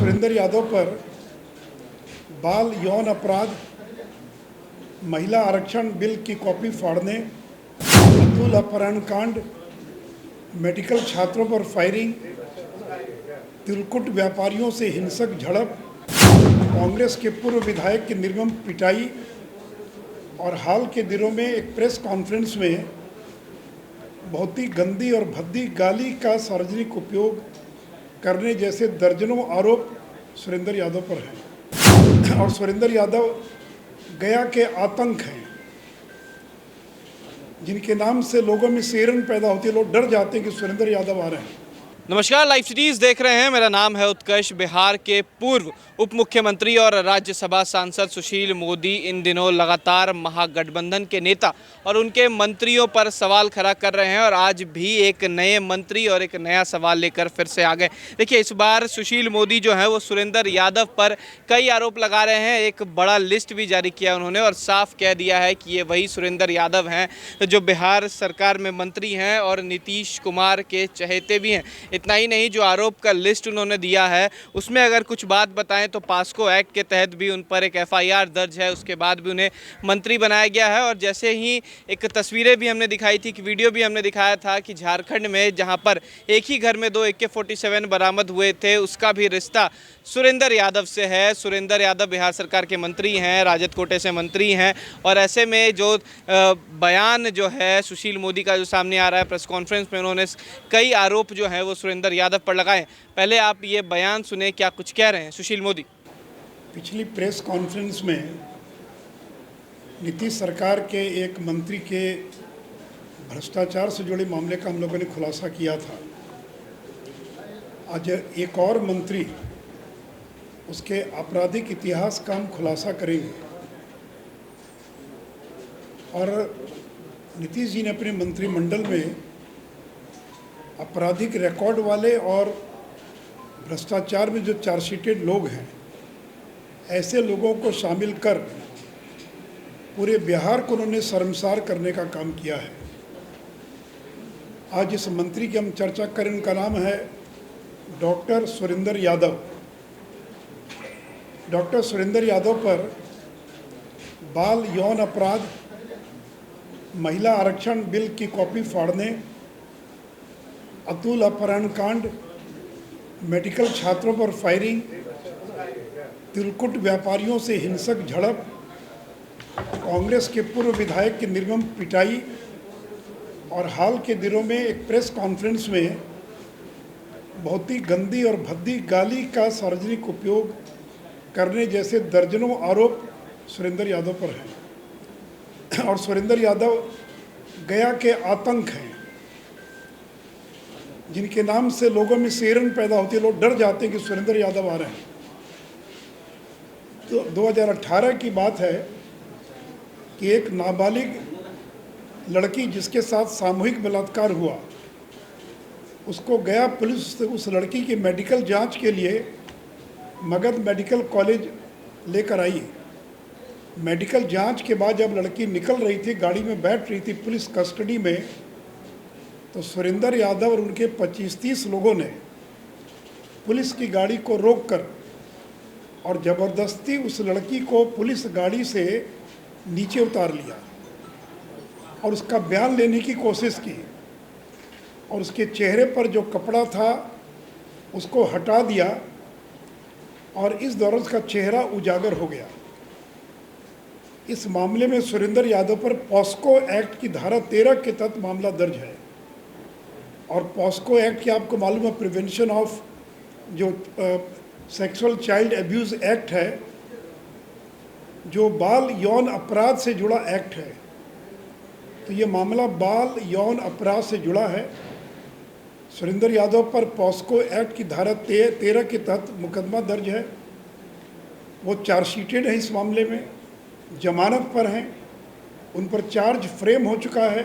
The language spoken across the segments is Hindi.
सुरेंद्र यादव पर बाल यौन अपराध, महिला आरक्षण बिल की कॉपी फाड़ने, अतुल अपहरण कांड, मेडिकल छात्रों पर फायरिंग, तिलकुट व्यापारियों से हिंसक झड़प, कांग्रेस के पूर्व विधायक की निर्मम पिटाई और हाल के दिनों में एक प्रेस कॉन्फ्रेंस में बहुत ही गंदी और भद्दी गाली का सार्वजनिक उपयोग करने जैसे दर्जनों आरोप सुरेंद्र यादव पर हैं और सुरेंद्र यादव गया के आतंक हैं, जिनके नाम से लोगों में सिहरन पैदा होती है। लोग डर जाते हैं कि सुरेंद्र यादव आ रहे हैं। नमस्कार, लाइव सिटीज़ देख रहे हैं। मेरा नाम है उत्कर्ष। बिहार के पूर्व उप मुख्यमंत्री और राज्यसभा सांसद सुशील मोदी इन दिनों लगातार महागठबंधन के नेता और उनके मंत्रियों पर सवाल खड़ा कर रहे हैं और आज भी एक नए मंत्री और एक नया सवाल लेकर फिर से आ गए। देखिए, इस बार सुशील मोदी जो है वो सुरेंद्र यादव पर कई आरोप लगा रहे हैं। एक बड़ा लिस्ट भी जारी किया उन्होंने और साफ कह दिया है कि ये वही सुरेंद्र यादव हैं जो बिहार सरकार में मंत्री हैं और नीतीश कुमार के चहेते भी हैं। इतना ही नहीं, जो आरोप का लिस्ट उन्होंने दिया है उसमें अगर कुछ बात बताएं तो पास्को एक्ट के तहत भी उन पर एक एफआईआर दर्ज है, उसके बाद भी उन्हें मंत्री बनाया गया है। और जैसे ही एक तस्वीरें भी हमने दिखाई थी, कि वीडियो भी हमने दिखाया था कि झारखंड में जहां पर एक ही घर में 2 AK-47 बरामद हुए थे, उसका भी रिश्ता सुरेंद्र यादव से है। सुरेंद्र यादव बिहार सरकार के मंत्री हैं, राजद कोटे से मंत्री हैं और ऐसे में जो बयान जो है सुशील मोदी का जो सामने आ रहा है प्रेस कॉन्फ्रेंस में, उन्होंने कई आरोप जो हैं वो सुरेंद्र यादव पर लगाए। पहले आप ये बयान सुने, क्या कुछ कह रहे हैं सुशील मोदी। पिछली प्रेस कॉन्फ्रेंस में नीतीश सरकार के एक मंत्री के भ्रष्टाचार से जुड़े मामले का हम लोगों ने खुलासा किया था। आज एक और मंत्री उसके आपराधिक इतिहास का हम खुलासा करेंगे और नीतीश जी ने अपने मंत्रिमंडल में आपराधिक रिकॉर्ड वाले और भ्रष्टाचार में जो चार्जशीटेड लोग हैं, ऐसे लोगों को शामिल कर पूरे बिहार को उन्होंने शर्मसार करने का काम किया है। आज इस मंत्री की हम चर्चा करें, उनका नाम है डॉक्टर सुरेंद्र यादव। डॉक्टर सुरेंद्र यादव पर बाल यौन अपराध, महिला आरक्षण बिल की कॉपी फाड़ने, अतुल अपहरण कांड, मेडिकल छात्रों पर फायरिंग, तिलकुट व्यापारियों से हिंसक झड़प, कांग्रेस के पूर्व विधायक की निर्मम पिटाई और हाल के दिनों में एक प्रेस कॉन्फ्रेंस में बहुत ही गंदी और भद्दी गाली का सार्वजनिक उपयोग करने जैसे दर्जनों आरोप सुरेंद्र यादव पर हैं और सुरेंद्र यादव गया के आतंक हैं, जिनके नाम से लोगों में सिहरन पैदा होती है। लोग डर जाते हैं कि सुरेंद्र यादव आ रहे हैं। तो 2018 की बात है कि एक नाबालिग लड़की जिसके साथ सामूहिक बलात्कार हुआ, उसको गया पुलिस उस लड़की की मेडिकल जांच के लिए मगध मेडिकल कॉलेज लेकर आई। मेडिकल जांच के बाद जब लड़की निकल रही थी, गाड़ी में बैठ रही थी पुलिस कस्टडी में, तो सुरेंद्र यादव और उनके 25-30 लोगों ने पुलिस की गाड़ी को रोककर और ज़बरदस्ती उस लड़की को पुलिस गाड़ी से नीचे उतार लिया और उसका बयान लेने की कोशिश की और उसके चेहरे पर जो कपड़ा था उसको हटा दिया और इस दौरान उसका चेहरा उजागर हो गया। इस मामले में सुरेंद्र यादव पर पॉस्को एक्ट की धारा 13 के तहत मामला दर्ज है और पॉस्को एक्ट की आपको मालूम है, प्रिवेंशन ऑफ जो सेक्सुअल चाइल्ड एब्यूज़ एक्ट है, जो बाल यौन अपराध से जुड़ा एक्ट है। तो ये मामला बाल यौन अपराध से जुड़ा है। सुरेंद्र यादव पर पॉस्को एक्ट की धारा 13 के तहत मुकदमा दर्ज है। वो चार्जशीटेड है, इस मामले में जमानत पर हैं, उन पर चार्ज फ्रेम हो चुका है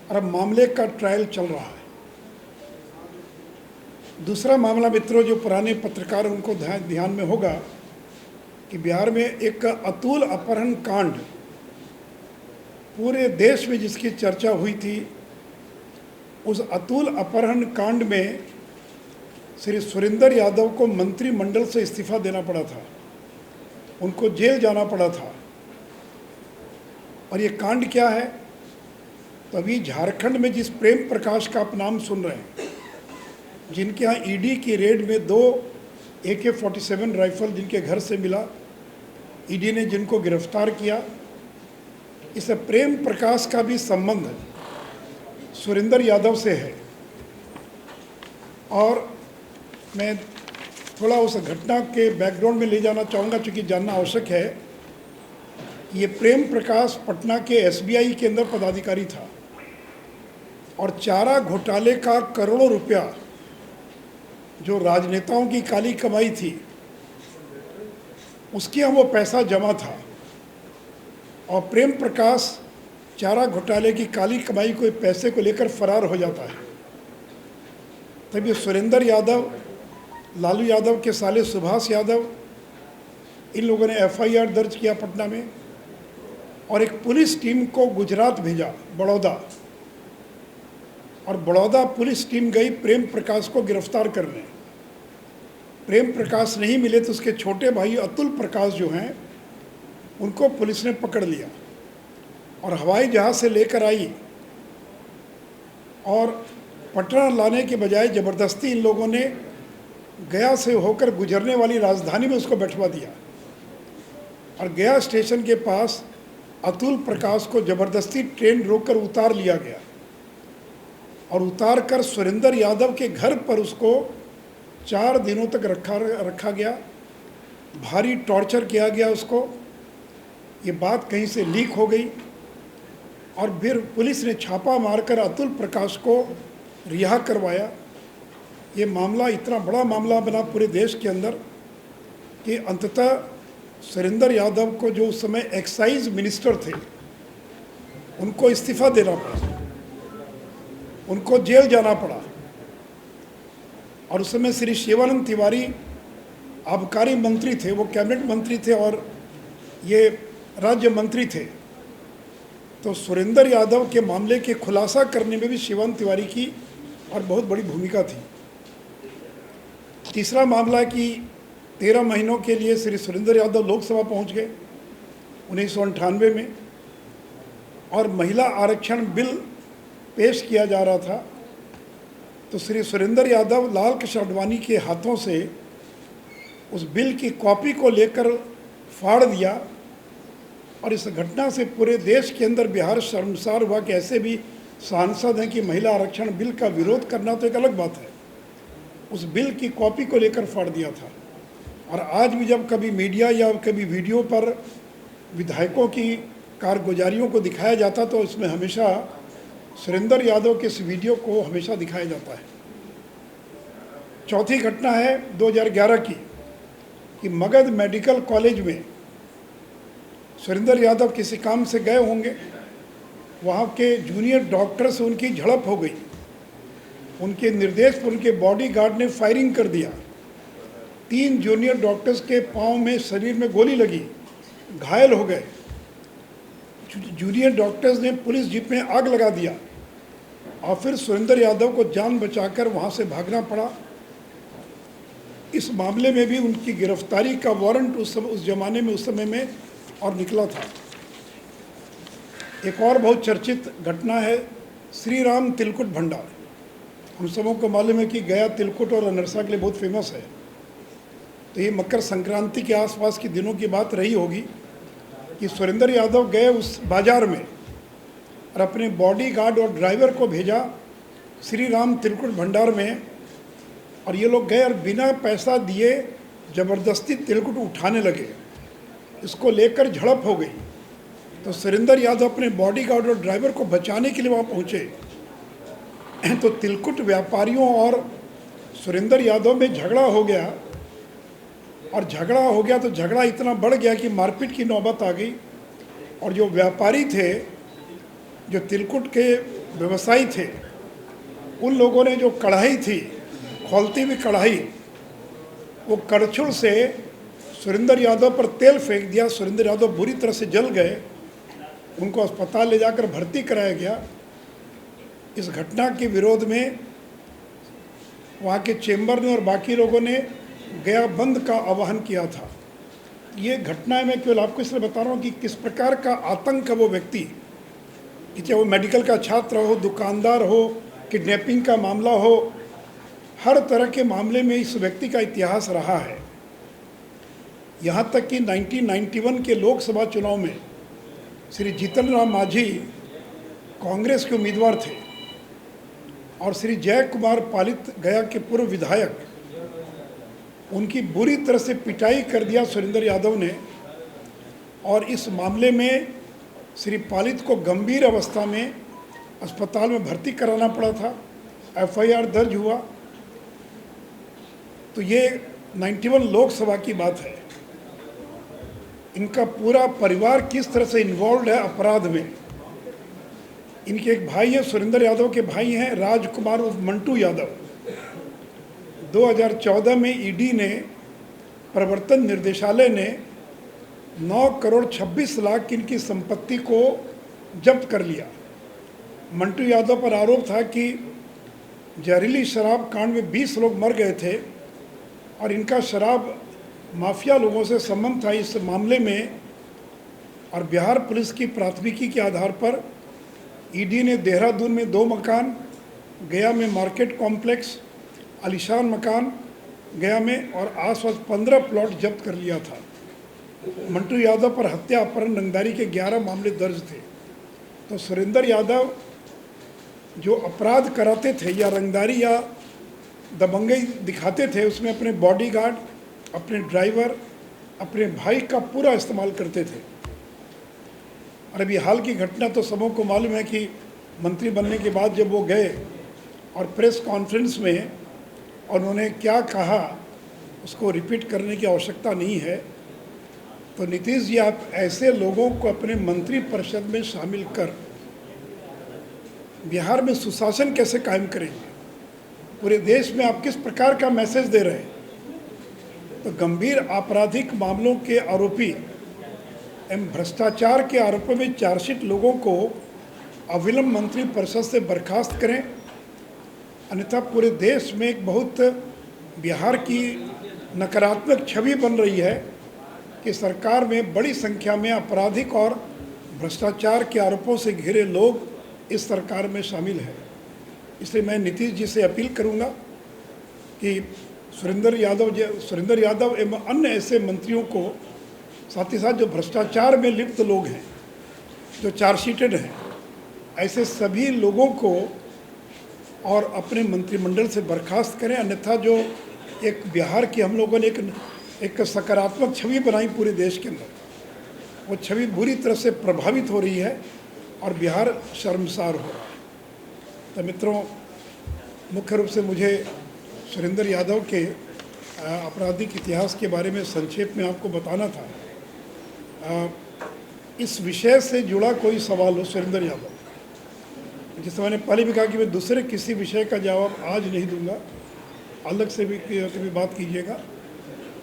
और अब मामले का ट्रायल चल रहा है। दूसरा मामला मित्रों, जो पुराने पत्रकार उनको ध्यान में होगा कि बिहार में एक अतुल अपहरण कांड पूरे देश में जिसकी चर्चा हुई थी, उस अतुल अपहरण कांड में श्री सुरेंद्र यादव को मंत्रिमंडल से इस्तीफा देना पड़ा था, उनको जेल जाना पड़ा था। और ये कांड क्या है? तो अभी झारखंड में जिस प्रेम प्रकाश का आप नाम सुन रहे हैं, जिनके यहाँ ईडी की रेड में 2 AK-47 राइफल जिनके घर से मिला, ईडी ने जिनको गिरफ्तार किया, इस प्रेम प्रकाश का भी संबंध सुरेंद्र यादव से है। और मैं थोड़ा उस घटना के बैकग्राउंड में ले जाना चाहूँगा, चूँकि जानना आवश्यक है। ये प्रेम प्रकाश पटना के SBI के अंदर पदाधिकारी था और चारा घोटाले का करोड़ों रुपया जो राजनेताओं की काली कमाई थी, उसके यहाँ वो पैसा जमा था। और प्रेम प्रकाश चारा घोटाले की काली कमाई को पैसे को लेकर फरार हो जाता है। तभी सुरेंद्र यादव, लालू यादव के साले सुभाष यादव, इन लोगों ने FIR दर्ज किया पटना में और एक पुलिस टीम को गुजरात भेजा, बड़ौदा। और बड़ौदा पुलिस टीम गई प्रेम प्रकाश को गिरफ्तार करने। प्रेम प्रकाश नहीं मिले तो उसके छोटे भाई अतुल प्रकाश जो हैं, उनको पुलिस ने पकड़ लिया और हवाई जहाज़ से लेकर आई और पटना लाने के बजाय ज़बरदस्ती इन लोगों ने गया से होकर गुजरने वाली राजधानी में उसको बैठवा दिया। और गया स्टेशन के पास अतुल प्रकाश को ज़बरदस्ती ट्रेन रोककर उतार लिया गया और उतार कर सुरेंद्र यादव के घर पर उसको 4 दिनों तक रखा गया। भारी टॉर्चर किया गया उसको। ये बात कहीं से लीक हो गई और फिर पुलिस ने छापा मारकर अतुल प्रकाश को रिहा करवाया। ये मामला इतना बड़ा मामला बना पूरे देश के अंदर कि अंततः सुरेंद्र यादव को, जो उस समय एक्साइज मिनिस्टर थे, उनको इस्तीफा देना पड़ा, उनको जेल जाना पड़ा। और उस समय श्री शिवानंद तिवारी आबकारी मंत्री थे, वो कैबिनेट मंत्री थे और ये राज्य मंत्री थे। तो सुरेंद्र यादव के मामले के खुलासा करने में भी शिवानंद तिवारी की और बहुत बड़ी भूमिका थी। तीसरा मामला कि 13 महीनों के लिए श्री सुरेंद्र यादव लोकसभा पहुंच गए 1998 में, और महिला आरक्षण बिल पेश किया जा रहा था। तो श्री सुरेंद्र यादव लाल कृष्ण आडवाणी के हाथों से उस बिल की कॉपी को लेकर फाड़ दिया। और इस घटना से पूरे देश के अंदर बिहार शर्मसार हुआ कि ऐसे भी सांसद हैं कि महिला आरक्षण बिल का विरोध करना तो एक अलग बात है, उस बिल की कॉपी को लेकर फाड़ दिया था। और आज भी जब कभी मीडिया या कभी वीडियो पर विधायकों की कारगुजारियों को दिखाया जाता तो इसमें हमेशा सुरेंद्र यादव के इस वीडियो को हमेशा दिखाया जाता है। चौथी घटना है 2011 की कि मगध मेडिकल कॉलेज में सुरेंद्र यादव किसी काम से गए होंगे, वहाँ के जूनियर डॉक्टर से उनकी झड़प हो गई। उनके निर्देश पर उनके बॉडीगार्ड ने फायरिंग कर दिया। 3 जूनियर डॉक्टर्स के पाँव में, शरीर में गोली लगी, घायल हो गए। जूनियर डॉक्टर्स ने पुलिस जीप में आग लगा दिया और फिर सुरेंद्र यादव को जान बचाकर वहाँ से भागना पड़ा। इस मामले में भी उनकी गिरफ्तारी का वारंट उस ज़माने में, उस समय में और निकला था। एक और बहुत चर्चित घटना है श्री राम तिलकुट भंडार। हम सबों को मालूम है कि गया तिलकुट और अनरसा के लिए बहुत फेमस है। तो ये मकर संक्रांति के आसपास के दिनों की बात रही होगी कि सुरेंद्र यादव गए उस बाज़ार में और अपने बॉडीगार्ड और ड्राइवर को भेजा श्री राम तिलकुट भंडार में, और ये लोग गए और बिना पैसा दिए ज़बरदस्ती तिलकुट उठाने लगे। इसको लेकर झड़प हो गई। तो सुरेंद्र यादव अपने बॉडीगार्ड और ड्राइवर को बचाने के लिए वहाँ पहुँचे। तो तिलकुट व्यापारियों और सुरेंद्र यादव में झगड़ा हो गया, और झगड़ा हो गया तो झगड़ा इतना बढ़ गया कि मारपीट की नौबत आ गई। और जो व्यापारी थे, जो तिलकुट के व्यवसायी थे, उन लोगों ने जो कढ़ाई थी, खौलती हुई कढ़ाई, वो कड़छुल से सुरेंद्र यादव पर तेल फेंक दिया। सुरेंद्र यादव बुरी तरह से जल गए, उनको अस्पताल ले जाकर भर्ती कराया गया। इस घटना के विरोध में वहाँ के चेंबर ने और बाकी लोगों ने गया बंद का आह्वान किया था। ये घटनाएं मैं केवल आपको इसलिए बता रहा हूँ कि किस प्रकार का आतंक है वो व्यक्ति, कि चाहे वो मेडिकल का छात्र हो, दुकानदार हो, किडनैपिंग का मामला हो, हर तरह के मामले में इस व्यक्ति का इतिहास रहा है। यहाँ तक कि 1991 के लोकसभा चुनाव में श्री जीतन राम मांझी कांग्रेस के उम्मीदवार थे और श्री जय कुमार पालित गया के पूर्व विधायक, उनकी बुरी तरह से पिटाई कर दिया सुरेंद्र यादव ने, और इस मामले में श्री पालित को गंभीर अवस्था में अस्पताल में भर्ती कराना पड़ा था। एफआईआर दर्ज हुआ। तो ये 91 लोकसभा की बात है। इनका पूरा परिवार किस तरह से इन्वॉल्व है अपराध में। इनके एक भाई है, सुरेंद्र यादव के भाई हैं राजकुमार उर्फ मंटू यादव। 2014 में ईडी ने, प्रवर्तन निर्देशालय ने 9 करोड़ 26 लाख की इनकी संपत्ति को जब्त कर लिया। मंटू यादव पर आरोप था कि जहरीली शराब कांड में 20 लोग मर गए थे और इनका शराब माफिया लोगों से संबंध था। इस मामले में और बिहार पुलिस की प्राथमिकी के आधार पर ईडी ने देहरादून में 2 मकान, गया में मार्केट कॉम्प्लेक्स, आलीशान मकान गया में और आसपास 15 प्लॉट जब्त कर लिया था। मंटू यादव पर हत्या, अपहरण, रंगदारी के 11 मामले दर्ज थे। तो सुरेंद्र यादव जो अपराध कराते थे या रंगदारी या दबंगई दिखाते थे, उसमें अपने बॉडीगार्ड, अपने ड्राइवर, अपने भाई का पूरा इस्तेमाल करते थे। और अभी हाल की घटना तो सबों को मालूम है कि मंत्री बनने के बाद जब वो गए और प्रेस कॉन्फ्रेंस में उन्होंने क्या कहा, उसको रिपीट करने की आवश्यकता नहीं है। तो नीतीश जी, आप ऐसे लोगों को अपने मंत्री परिषद में शामिल कर बिहार में सुशासन कैसे कायम करेंगे? पूरे देश में आप किस प्रकार का मैसेज दे रहे हैं? तो गंभीर आपराधिक मामलों के आरोपी एवं भ्रष्टाचार के आरोपों में चार्जशीट लोगों को अविलंब मंत्री परिषद से बर्खास्त करें, अन्यथा पूरे देश में एक बहुत बिहार की नकारात्मक छवि बन रही है कि सरकार में बड़ी संख्या में आपराधिक और भ्रष्टाचार के आरोपों से घिरे लोग इस सरकार में शामिल हैं। इसलिए मैं नीतीश जी से अपील करूंगा कि सुरेंद्र यादव एवं अन्य ऐसे मंत्रियों को, साथ ही साथ जो भ्रष्टाचार में लिप्त लोग हैं, जो चार्जशीटेड हैं, ऐसे सभी लोगों को और अपने मंत्रिमंडल से बर्खास्त करें। अन्यथा जो एक बिहार की हम लोगों ने एक सकारात्मक छवि बनाई पूरे देश के अंदर, वो छवि बुरी तरह से प्रभावित हो रही है और बिहार शर्मसार हो रहा है। तो मित्रों, मुख्य रूप से मुझे सुरेंद्र यादव के आपराधिक इतिहास के बारे में संक्षेप में आपको बताना था। इस विषय से जुड़ा कोई सवाल हो सुरेंद्र यादव, जिससे मैंने पहले भी कहा कि मैं दूसरे किसी विषय का जवाब आज नहीं दूंगा, अलग से भी कभी बात कीजिएगा।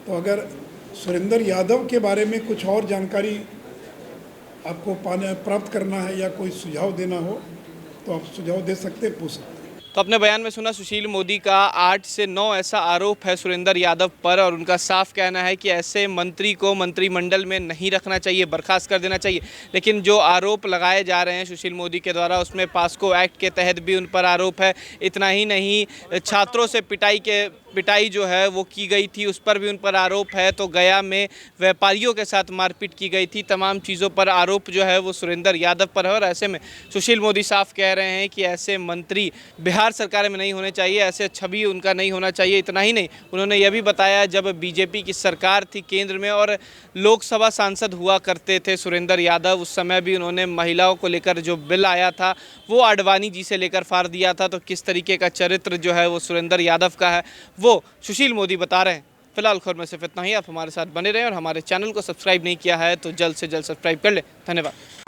तो अगर सुरेंद्र यादव के बारे में कुछ और जानकारी आपको प्राप्त करना है या कोई सुझाव देना हो तो आप सुझाव दे सकते, पूछ सकते। तो अपने बयान में सुना सुशील मोदी का 8 से 9 ऐसा आरोप है सुरेंद्र यादव पर, और उनका साफ कहना है कि ऐसे मंत्री को मंत्रिमंडल में नहीं रखना चाहिए, बर्खास्त कर देना चाहिए। लेकिन जो आरोप लगाए जा रहे हैं सुशील मोदी के द्वारा, उसमें पास्को एक्ट के तहत भी उन पर आरोप है। इतना ही नहीं, छात्रों से पिटाई जो है वो की गई थी, उस पर भी उन पर आरोप है। तो गया में व्यापारियों के साथ मारपीट की गई थी। तमाम चीज़ों पर आरोप जो है वो सुरेंद्र यादव पर है। और ऐसे में सुशील मोदी साफ कह रहे हैं कि ऐसे मंत्री बिहार सरकार में नहीं होने चाहिए, ऐसे छवि उनका नहीं होना चाहिए। इतना ही नहीं, उन्होंने यह भी बताया जब बीजेपी की सरकार थी केंद्र में और लोकसभा सांसद हुआ करते थे सुरेंद्र यादव, उस समय भी उन्होंने महिलाओं को लेकर जो बिल आया था वो आडवाणी जी से लेकर फाड़ दिया था। तो किस तरीके का चरित्र जो है वो सुरेंद्र यादव का है वो सुशील मोदी बता रहे हैं। फिलहाल खबर में सिर्फ इतना ही। आप हमारे साथ बने रहें और हमारे चैनल को सब्सक्राइब नहीं किया है तो जल्द से जल्द सब्सक्राइब कर लें। धन्यवाद।